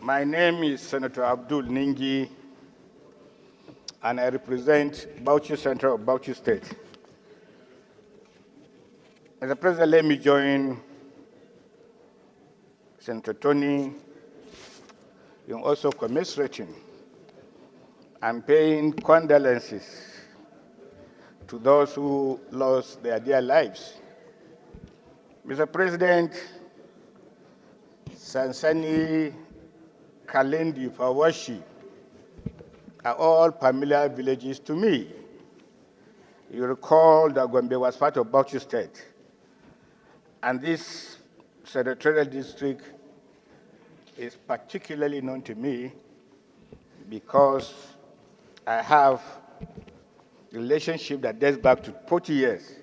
My name is Senator Abdul Ningi, and I represent Bauchi Central of Bauchi State. Mr. President, let me join Senator Tony in also commiserating and paying condolences to those who lost their dear lives. Mr. President, Sansani, Kalindi, Fawashi are all familiar villages to me. You recall that Gombe was part of Bauchi State, and this senatorial district is particularly known to me because I have a relationship that dates back to 40 years.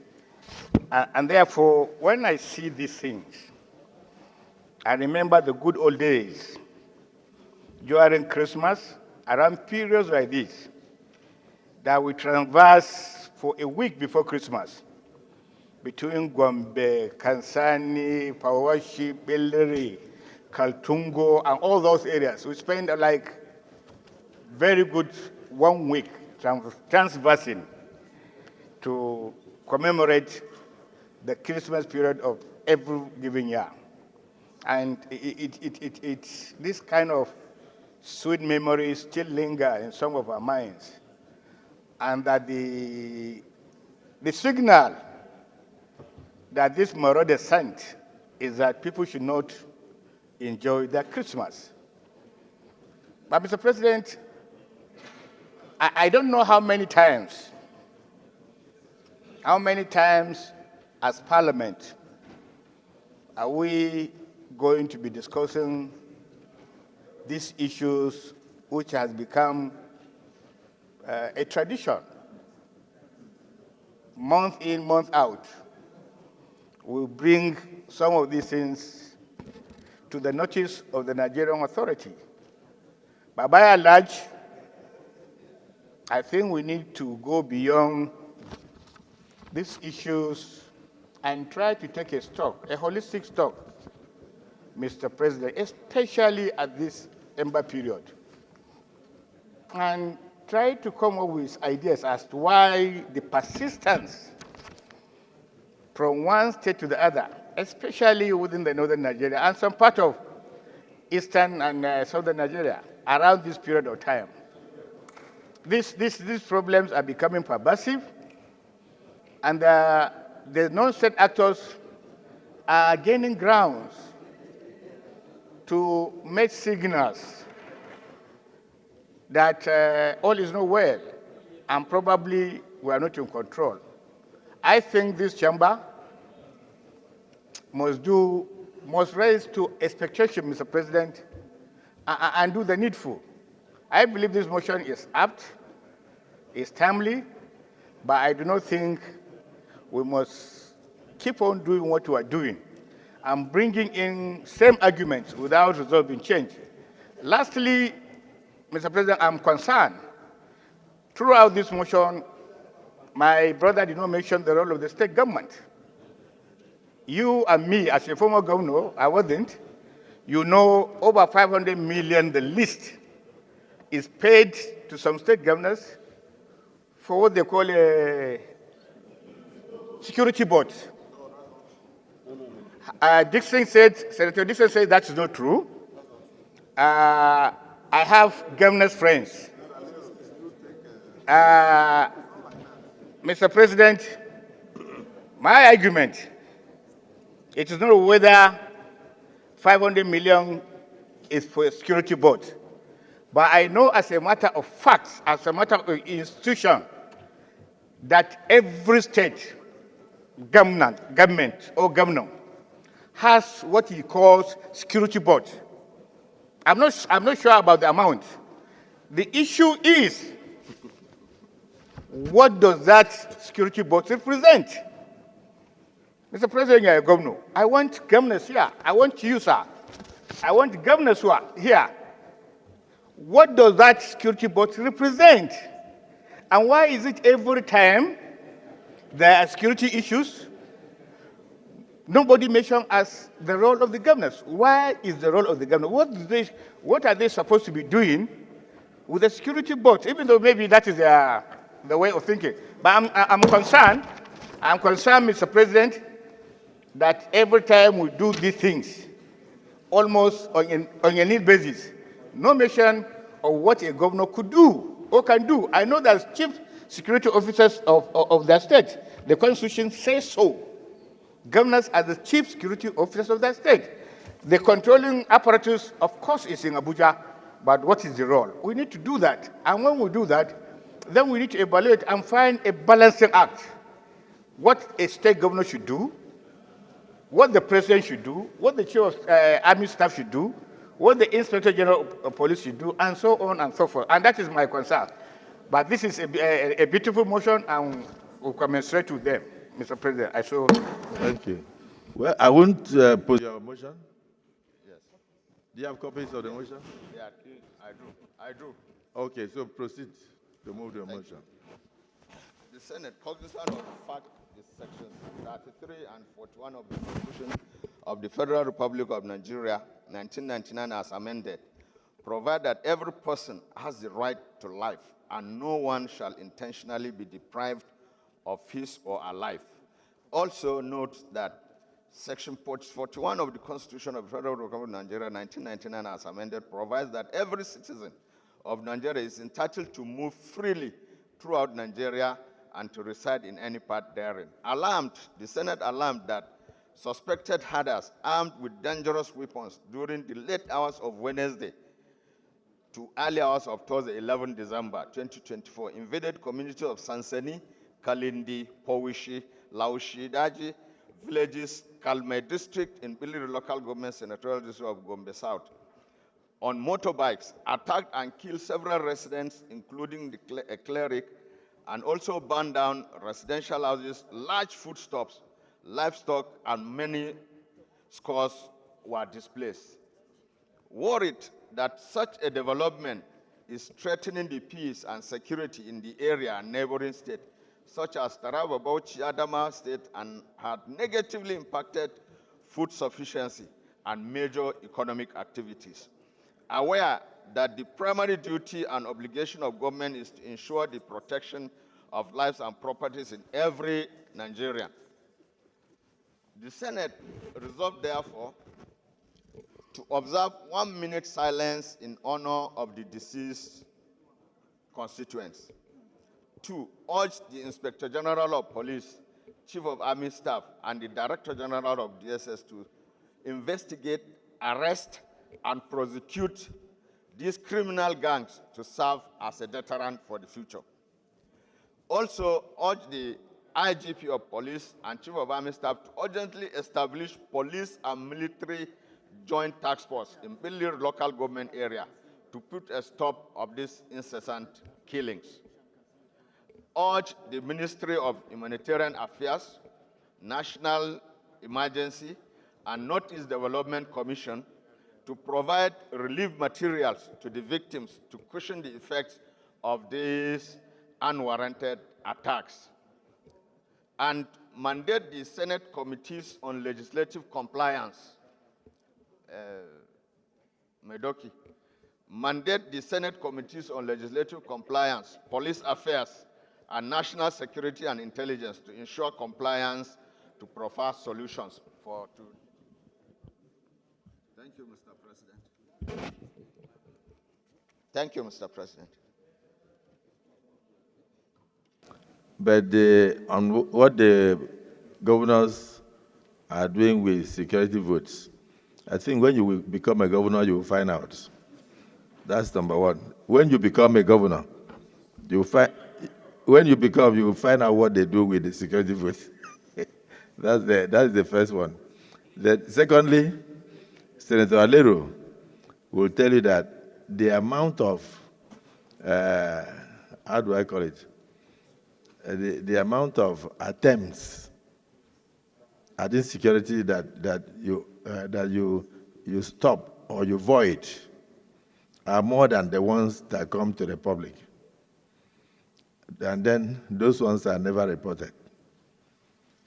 And therefore, when I see these things, I remember the good old days during Christmas, around periods like this, that we traverse for a week before Christmas between Gombe, Kansani, Pawashi, Bellary, Kaltungo, and all those areas. We spend like very good 1 week transversing to commemorate the Christmas period of every given year. And this kind of sweet memories still linger in some of our minds. And that the signal that this marauder sent is that people should not enjoy their Christmas. But Mr. President, I don't know how many times as Parliament are we going to be discussing these issues which has become a tradition. Month in, month out, we bring some of these things to the notice of the Nigerian authority. But by and large, I think we need to go beyond these issues and try to take a stock, a holistic stock, Mr. President, especially at this ember period, and try to come up with ideas as to why the persistence from one state to the other, especially within the northern Nigeria and some part of eastern and southern Nigeria around this period of time. These problems are becoming pervasive, and the non-state actors are gaining grounds to make signals that all is not well, and probably we are not in control. I think this chamber must raise to expectation, Mr. President, and do the needful. I believe this motion is apt, is timely, but I do not think we must keep on doing what we are doing and bringing in same arguments without resolving change. Lastly, Mr. President, I'm concerned. Throughout this motion, my brother did not mention the role of the state government. You and me, as a former governor, I wasn't, you know over 500 million, the least, is paid to some state governors for what they call a security board. Senator Dixon said that's not true. I have governors' friends. Mr. President, my argument, it is not whether 500 million is for a security board, but I know as a matter of fact, as a matter of institution, that every state government or governor has what he calls security board. I'm not sure about the amount. The issue is, what does that security board represent? Mr. President, you're a governor. I want governors here. I want you, sir. I want governors who are here. What does that security board represent? And why is it every time there are security issues, Nobody mentioned as the role of the governors. Why is the role of the governor? What are they supposed to be doing with the security board? Even though maybe that is the way of thinking. But I'm concerned, Mr. President, that every time we do these things, almost on a need basis, no mention of what a governor could do or can do. I know that chief security officers of their state, the Constitution says so. Governors are the chief security officers of that state. The controlling apparatus, of course, is in Abuja, but what is the role? We need to do that. And when we do that, then we need to evaluate and find a balancing act. What a state governor should do, what the president should do, what the chief of army staff should do, what the inspector general of police should do, and so on and so forth. And that is my concern. But this is a beautiful motion, and we'll commensurate to them, Mr. President. Thank you. Well, I won't put your motion. Yes. Do you have copies of the motion? Yeah, I do. Okay, so proceed to move the motion. The Senate, cognizant of the fact that sections 33 and 41 of the Constitution of the Federal Republic of Nigeria, 1999 as amended, provide that every person has the right to life and no one shall intentionally be deprived of his or her life. Also note that Section 41 of the Constitution of the Federal Republic of Nigeria, 1999 as amended, provides that every citizen of Nigeria is entitled to move freely throughout Nigeria and to reside in any part therein. The Senate alarmed that suspected herders armed with dangerous weapons during the late hours of Wednesday to early hours of Thursday, 11 December 2024, invaded communities of Sansani, Kalindi, Powishi, Laushi, Daji, villages, Kalme district in Biliri local government senatorial district of Gombe South, on motorbikes, attacked and killed several residents, including a cleric, and also burned down residential houses, large foodstuffs, livestock, and many scores were displaced. Worried that such a development is threatening the peace and security in the area and neighboring states, such as Taraba, Bauchi, Adama state, and had negatively impacted food sufficiency and major economic activities. Aware that the primary duty and obligation of government is to ensure the protection of lives and properties in every Nigerian, the Senate resolved, therefore, to observe 1 minute silence in honor of the deceased constituents. 2, urge the Inspector General of Police, Chief of Army Staff, and the Director General of DSS to investigate, arrest, and prosecute these criminal gangs to serve as a deterrent for the future. Also, urge the IGP of Police and Chief of Army Staff to urgently establish police and military joint task force in Biliri local government area to put a stop of these incessant killings. Urge the Ministry of Humanitarian Affairs, National Emergency, and Northeast Development Commission to provide relief materials to the victims to cushion the effects of these unwarranted attacks. And mandate the Senate Committees on Legislative Compliance, Medoki, mandate the Senate Committees on Legislative Compliance, Police Affairs, and National Security and Intelligence to ensure compliance to proffer solutions Thank you, Mr. President. Thank you, Mr. President. But on what the governors are doing with security votes, I think when you will become a governor, you will find out. That's number one. When you become a governor, you will find out what they do with the security votes. That's the first one. Secondly, Senator Alero will tell you that the amount of, how do I call it? The amount of attempts at insecurity that you stop or you void are more than the ones that come to the public. And then those ones are never reported.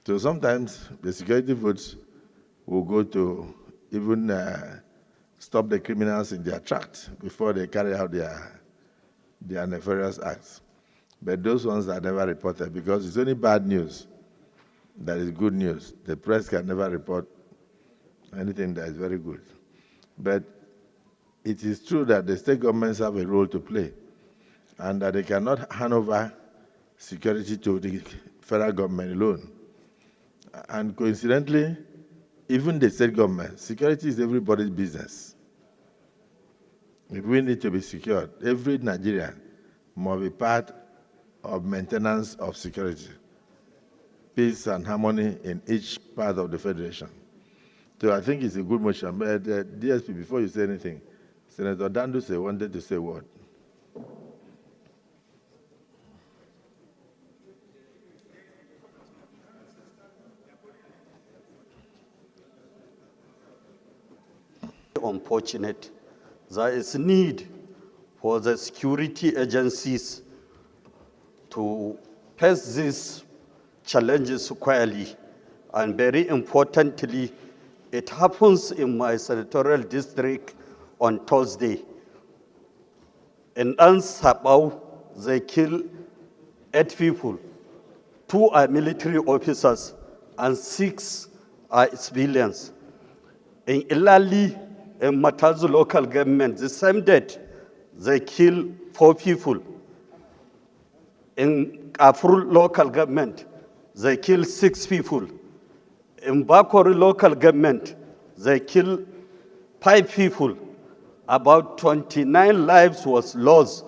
So sometimes the security votes will go to even stop the criminals in their tracks before they carry out their nefarious acts. But those ones are never reported because it's only bad news that is good news. The press can never report anything that is very good. But it is true that the state governments have a role to play and that they cannot hand over security to the federal government alone. And coincidentally, even the state government, security is everybody's business. If we need to be secured, every Nigerian must be part of maintenance of security, peace and harmony in each part of the federation. So I think it's a good motion. But DSP, before you say anything, Senator Danduse wanted to say what? Unfortunate. There is need for the security agencies to face these challenges squarely. And very importantly, it happens in my senatorial district on Thursday. In Ansabau, they kill 8 people. 2 are military officers and 6 are civilians. In Ilali, in Matazu local government, the same date, they kill 4 people. In Afru local government, they kill 6 people. In Bakori local government, they kill 5 people. About 29 lives was lost,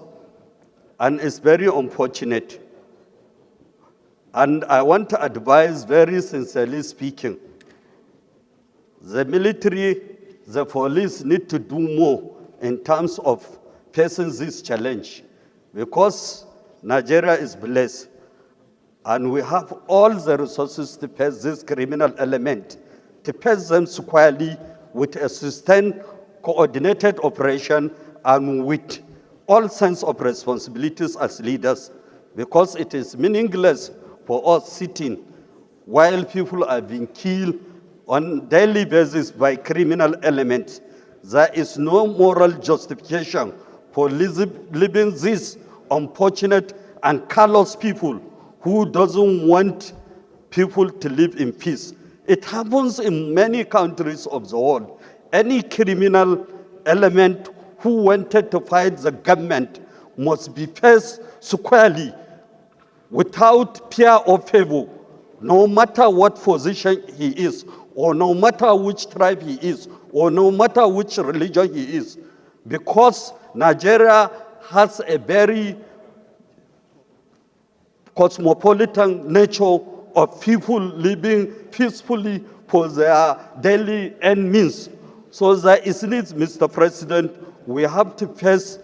and it's very unfortunate. And I want to advise, very sincerely speaking, the military, the police need to do more in terms of facing this challenge, because Nigeria is blessed and we have all the resources to face this criminal element, to face them squarely with a sustained, coordinated operation and with all sense of responsibilities as leaders, because it is meaningless for us sitting while people are being killed on daily basis by criminal elements. There is no moral justification for leaving these unfortunate and callous people who doesn't want people to live in peace. It happens in many countries of the world. Any criminal element who wanted to fight the government must be faced squarely without fear or favor, no matter what position he is, or no matter which tribe he is, or no matter which religion he is, because Nigeria has a very cosmopolitan nature of people living peacefully for their daily end means. So there is need, Mr. President, we have to face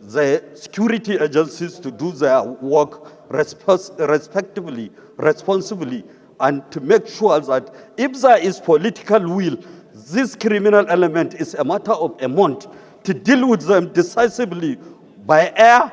the security agencies to do their work respectively, responsibly, and to make sure that if there is political will, this criminal element is a matter of a month to deal with them decisively by air,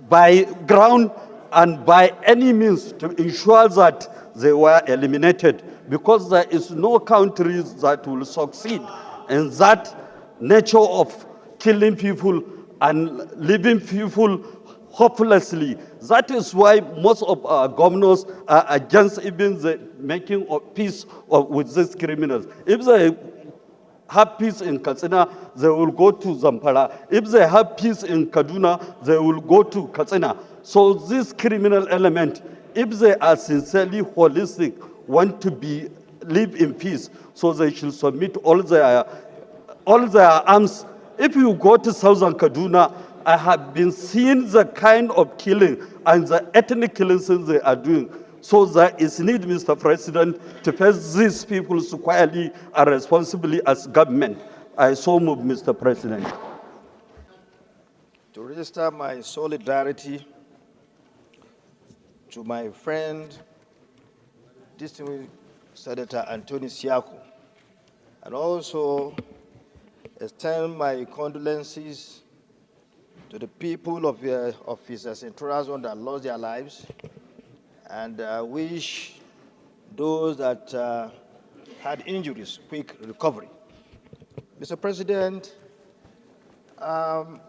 by ground, and by any means to ensure that they were eliminated, because there is no country that will succeed in that nature of killing people and leaving people hopelessly. That is why most of our governors are against even the making of peace with these criminals. If they have peace in Katsina, they will go to Zamfara. If they have peace in Kaduna, they will go to Katsina. So this criminal element, if they are sincerely holistic, want to live in peace, so they should submit all their arms. If you go to southern Kaduna, I have been seeing the kind of killing and the ethnic killings they are doing. So there is need, Mr. President, to face these people squarely and responsibly as government. I so move, Mr. President. To register my solidarity to my friend, distinguished Senator Anthony Siako, and also extend my condolences to the people of his senatorial zone that lost their lives, and wish those that had injuries, quick recovery. Mr. President,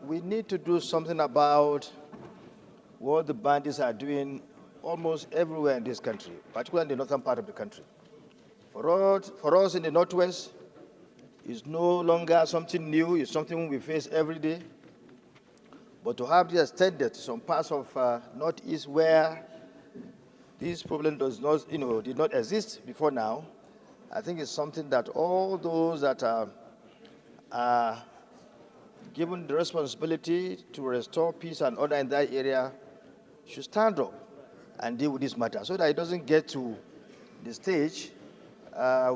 we need to do something about what the bandits are doing almost everywhere in this country, particularly in the northern part of the country. For us in the Northwest, it's no longer something new, it's something we face every day. But to have this extended to some parts of Northeast where this problem does not, did not exist before now, I think it's something that all those that are given the responsibility to restore peace and order in that area should stand up and deal with this matter so that it doesn't get to the stage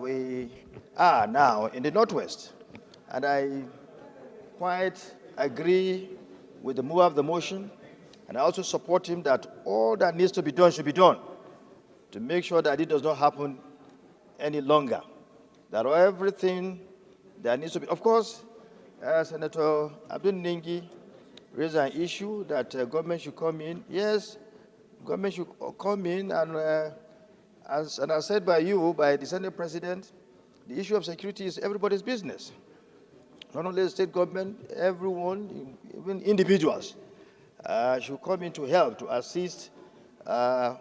we are now in the Northwest. And I quite agree with the mover of the motion, and I also support him that all that needs to be done should be done to make sure that it does not happen any longer. That everything that needs to be, of course, Senator Abdul Ningi raised an issue that government should come in. Yes, government should come in, and as said by you, by the Senate President, the issue of security is everybody's business. Not only the state government, everyone, even individuals, should come in to help, to assist the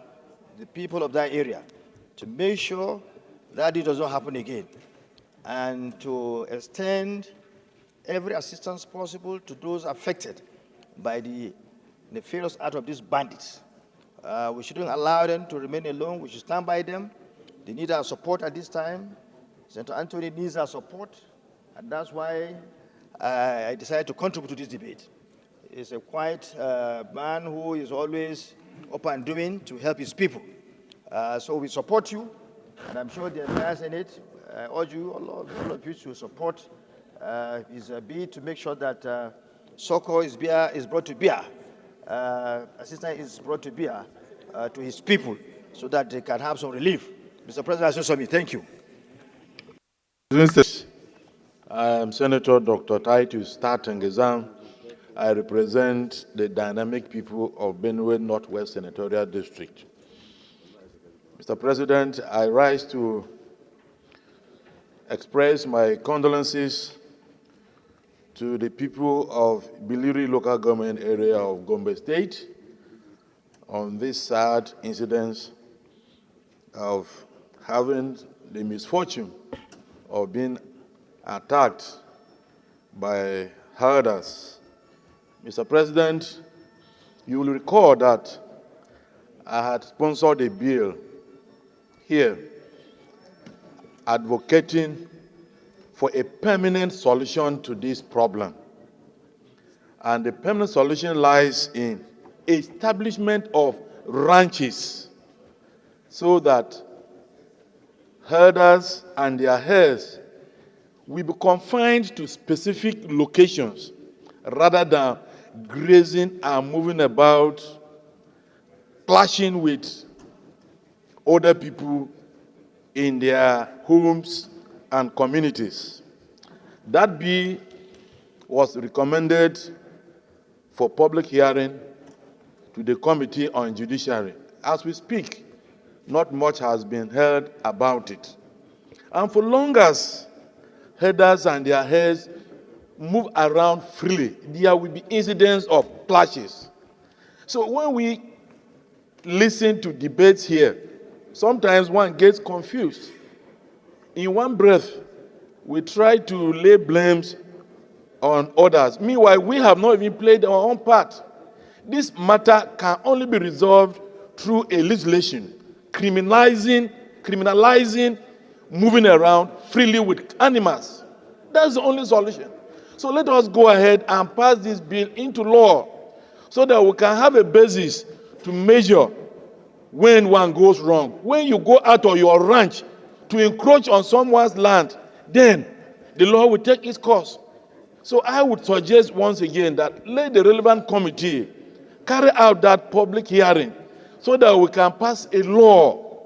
people of that area, to make sure that it does not happen again, and to extend every assistance possible to those affected by the nefarious act of these bandits. We shouldn't allow them to remain alone. We should stand by them. They need our support at this time. Senator Anthony needs our support, and that's why I decided to contribute to this debate. He's a quiet man who is always up and doing to help his people. So we support you, and I'm sure the entire Senate, I urge you, all of you to support his bid to make sure that succor is brought to bear, assistance is brought to bear to his people so that they can have some relief. Mr. President, I say thank you. I am Senator Dr. Titus Tatengezam. I represent the dynamic people of Benue Northwest Senatorial District. Mr. President, I rise to express my condolences to the people of Biliri local government area of Gombe State on this sad incident of having the misfortune of being attacked by herders. Mr. President, you will recall that I had sponsored a bill here advocating for a permanent solution to this problem. And the permanent solution lies in establishment of ranches so that herders and their herds will be confined to specific locations rather than grazing and moving about, clashing with other people in their homes and communities. That bill was recommended for public hearing to the Committee on Judiciary. As we speak, not much has been heard about it. And for long as herders and their herds move around freely, there will be incidents of clashes. So when we listen to debates here, sometimes one gets confused. In one breath, we try to lay blames on others. Meanwhile, we have not even played our own part. This matter can only be resolved through a legislation criminalizing moving around freely with animals. That's the only solution. So let us go ahead and pass this bill into law so that we can have a basis to measure when one goes wrong. When you go out of your ranch to encroach on someone's land, then the law will take its course. So I would suggest once again that let the relevant committee carry out that public hearing so that we can pass a law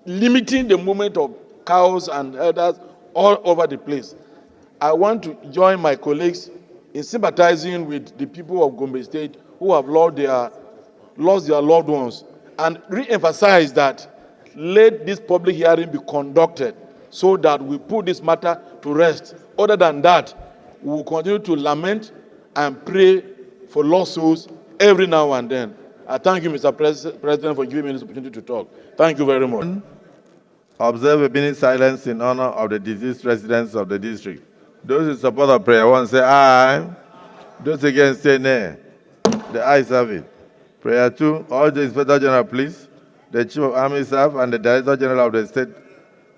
limiting the movement of cows and herders all over the place. I want to join my colleagues in sympathizing with the people of Gombe State who have lost their loved ones and re-emphasize that let this public hearing be conducted so that we put this matter to rest. Other than that, we will continue to lament and pray for lost souls every now and then. I thank you, Mr. President, for giving me this opportunity to talk. Thank you very much. Observe a minute silence in honor of the deceased residents of the district. Those in support of prayer 1 say aye. Those against say nay. The ayes have it. Prayer 2, all the Inspector General, please, the Chief of Army Staff, and the Director General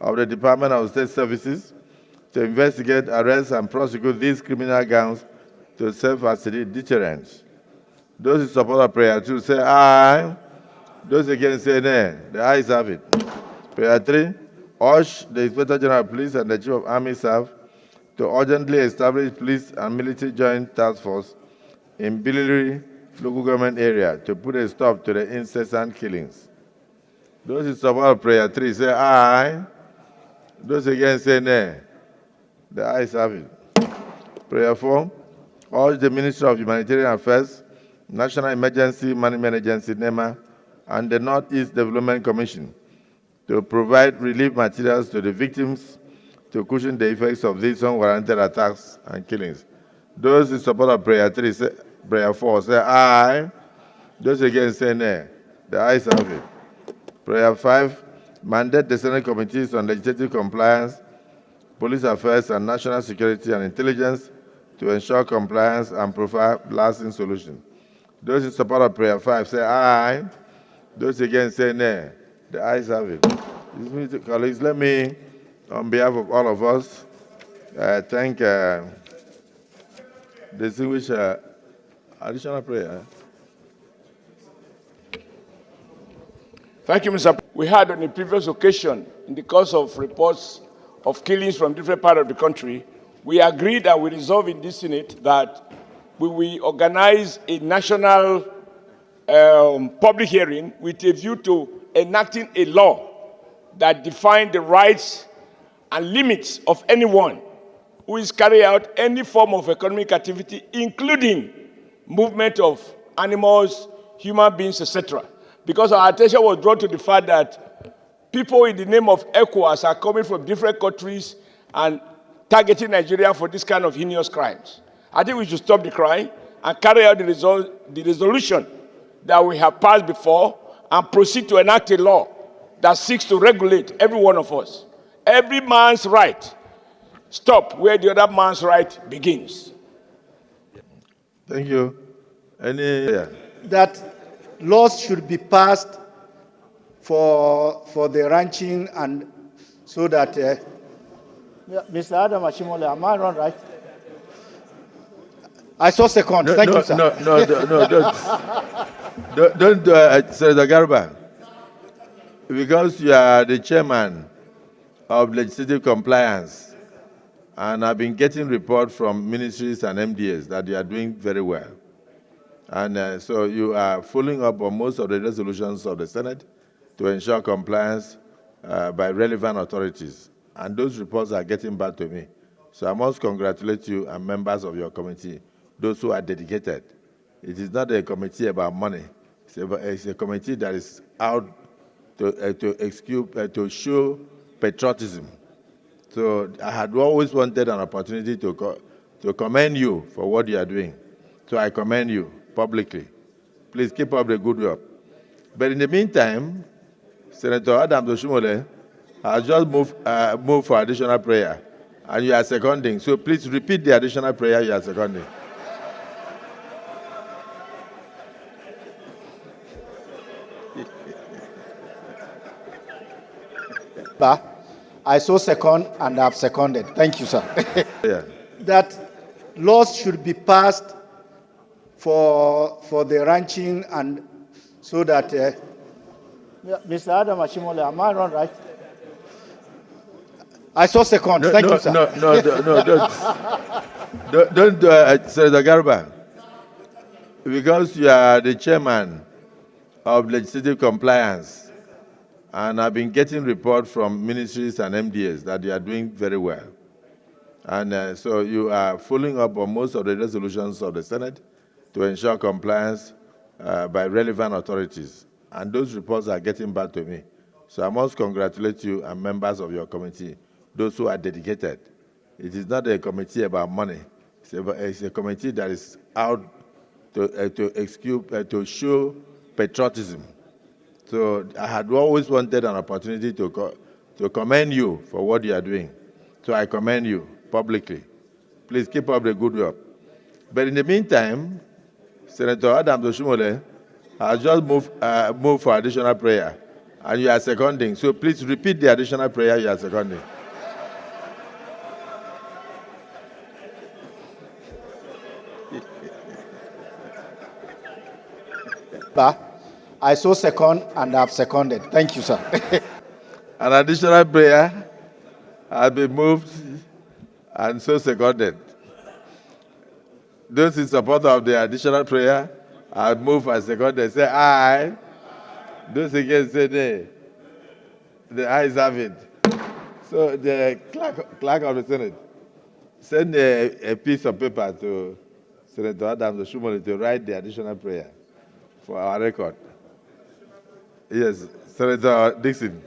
of the Department of State Services to investigate, arrest, and prosecute these criminal gangs to serve as a deterrent. Those in support of prayer 2 say aye. Those against say nay. The ayes have it. Prayer 3, urge the Inspector General of Police and the Chief of Army Staff to urgently establish police and military joint task force in Biliri local government area to put a stop to the incessant killings. Those in support of prayer 3 say aye. Those against say nay. The ayes have it. Prayer 4, urge the Ministry of Humanitarian Affairs, National Emergency Management Agency, NEMA, and the Northeast Development Commission to provide relief materials to the victims to cushion the effects of these unwarranted attacks and killings. Those in support of prayer 4 say aye. Those against say nay. The ayes have it. Prayer 5, mandate the Senate Committees on Legislative Compliance, Police Affairs, and National Security and Intelligence to ensure compliance and provide lasting solutions. Those in support of prayer 5 say aye. Those against say nay. The ayes have it. Colleagues, let me, on behalf of all of us, thank distinguished additional prayer. Thank you, Mr. We had on a previous occasion, in the course of reports of killings from different parts of the country, we agreed and we resolved in this Senate that we will organize a national public hearing with a view to enacting a law that defines the rights and limits of anyone who is carrying out any form of economic activity, including movement of animals, human beings, etc. Because our attention was drawn to the fact that people in the name of ECOWAS are coming from different countries and targeting Nigeria for this kind of heinous crimes. I think we should stop the crime and carry out the resolution that we have passed before and proceed to enact a law that seeks to regulate every one of us. Every man's right stop where the other man's right begins. Thank you. Any? That laws should be passed for the ranching and so that Mr. Adam Ashimole, am I wrong, right? I saw second. Thank you, sir. Don't Senator Garba, because you are the chairman of legislative compliance, and I've been getting reports from ministries and MDAs that you are doing very well. And so you are following up on most of the resolutions of the Senate to ensure compliance by relevant authorities. And those reports are getting back to me. So I must congratulate you and members of your committee, those who are dedicated. It is not a committee about money. It's a committee that is out to show patriotism. So I had always wanted an opportunity to commend you for what you are doing. So I commend you publicly. Please keep up the good work. But in the meantime, Senator Adam Doshimole has just moved for additional prayer, and you are seconding. So please repeat the additional prayer you are seconding. I saw second and I've seconded. Thank you, sir. Yeah. That laws should be passed for the ranching and so that Mr. Adam Ashimole, am I wrong, right? I saw second. Thank you, sir. Don't Senator Garba, because you are the chairman of legislative compliance, and I've been getting reports from ministries and MDAs that you are doing very well. And so you are following up on most of the resolutions of the Senate to ensure compliance by relevant authorities. And those reports are getting back to me. So I must congratulate you and members of your committee, those who are dedicated. It is not a committee about money. It's a committee that is out to show patriotism. So I had always wanted an opportunity to commend you for what you are doing. So I commend you publicly. Please keep up the good work. But in the meantime, Senator Adam Doshimole has just moved for additional prayer, and you are seconding. So please repeat the additional prayer you are seconding. I so second and have seconded. Thank you, sir. An additional prayer has been moved and so seconded. Those in support of the additional prayer have moved and seconded. Say aye. Those against say nay. The ayes have it. So the clerk of the Senate, send a piece of paper to Senator Adam Doshimole to write the additional prayer for our record. Yes, Senator Dixon.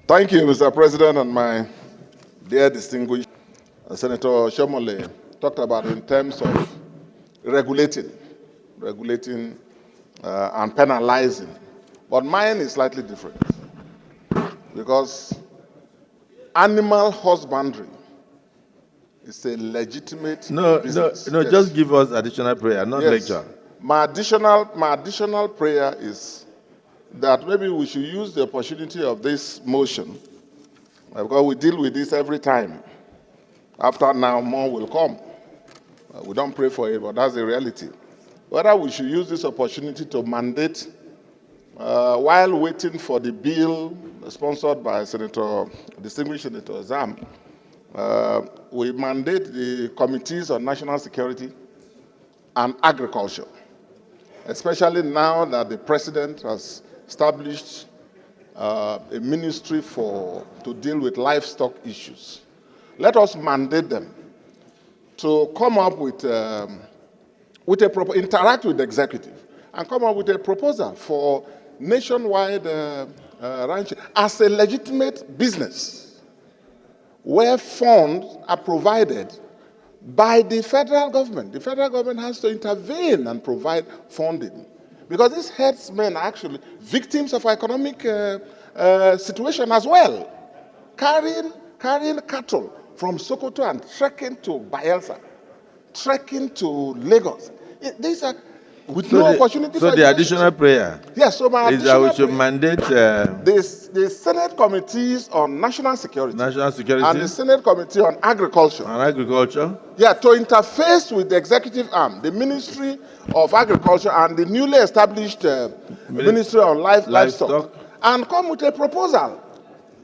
Thank you, Mr. President, and my dear distinguished Senator Shomole talked about in terms of regulating and penalizing. But mine is slightly different because animal husbandry is a legitimate business. No, Yes. just give us additional prayer, not Yes. lecture. My additional prayer is that maybe we should use the opportunity of this motion, because we deal with this every time. After now, more will come. We don't pray for it, but that's the reality. Whether we should use this opportunity to mandate, while waiting for the bill sponsored by distinguished Senator Zam, we mandate the committees on national security and agriculture, especially now that the president has established a ministry to deal with livestock issues. Let us mandate them to come up with interact with the executive and come up with a proposal for nationwide ranching as a legitimate business where funds are provided by the federal government. The federal government has to intervene and provide funding, because these herdsmen are actually victims of economic situation as well, carrying cattle from Sokoto and trekking to Bayelsa, trekking to Lagos. These are with no opportunity for the additional prayer. Yes, so my is that we should prayer, mandate the Senate committees on national security and the Senate committee on agriculture. Yeah, to interface with the executive arm, the Ministry of Agriculture and the newly established Ministry of Livestock, and come with a proposal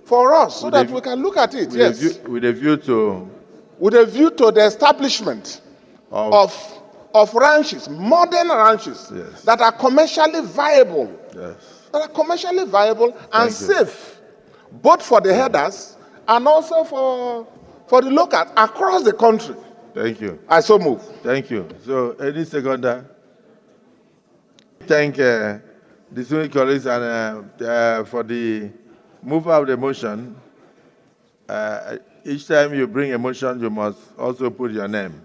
for us so that we can look at it. Yes, with a view to the establishment of ranches, modern ranches, yes, that are commercially viable, and safe, both for the herders and also for the locals across the country. Thank you. I so move. Thank you. So, any seconder? Thank the distinguished colleagues and for the mover of the motion. Each time you bring a motion, you must also put your name.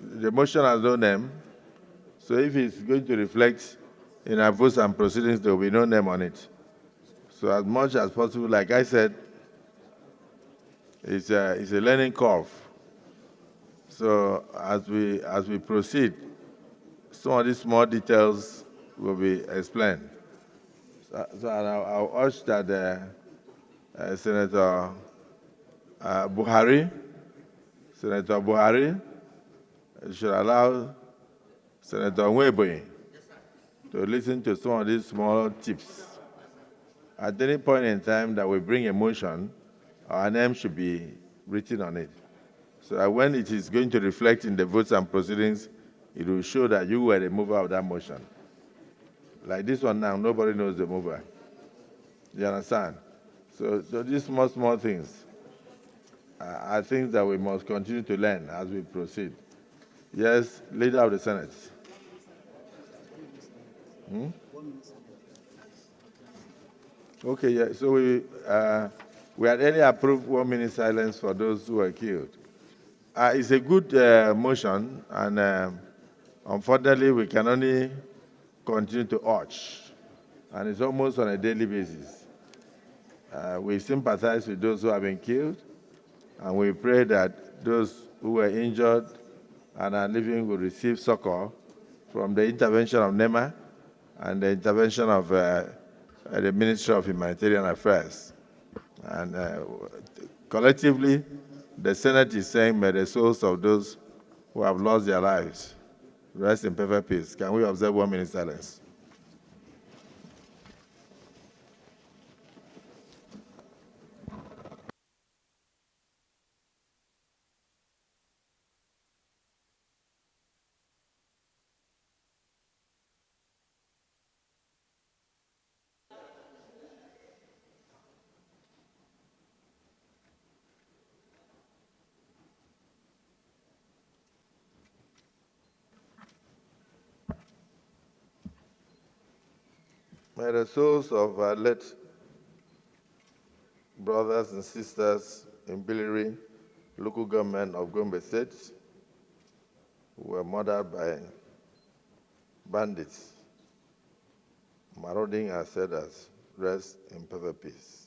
The motion has no name, so if it's going to reflect in our votes and proceedings, there will be no name on it. So as much as possible, like I said, it's a learning curve. So as we proceed, some of these small details will be explained. So I'll urge that Senator Buhari should allow Senator Nweboye to listen to some of these small tips. At any point in time that we bring a motion, our name should be written on it. So that when it is going to reflect in the votes and proceedings, it will show that you were the mover of that motion. Like this one now, nobody knows the mover. You understand? So these small things are things that we must continue to learn as we proceed. Yes, Leader of the Senate. Okay, yeah. So we had earlier approved 1 minute silence for those who were killed. It's a good motion, and unfortunately, we can only continue to urge, and it's almost on a daily basis. We sympathize with those who have been killed, and we pray that those who were injured and are living will receive succor from the intervention of NEMA and the intervention of the Ministry of Humanitarian Affairs. And collectively, the Senate is saying, may the souls of those who have lost their lives rest in perfect peace. Can we observe 1 minute silence? May the souls of our late brothers and sisters in Biliri, local government of Gombe State, who were murdered by bandits, marauding our settlers, rest in perfect peace.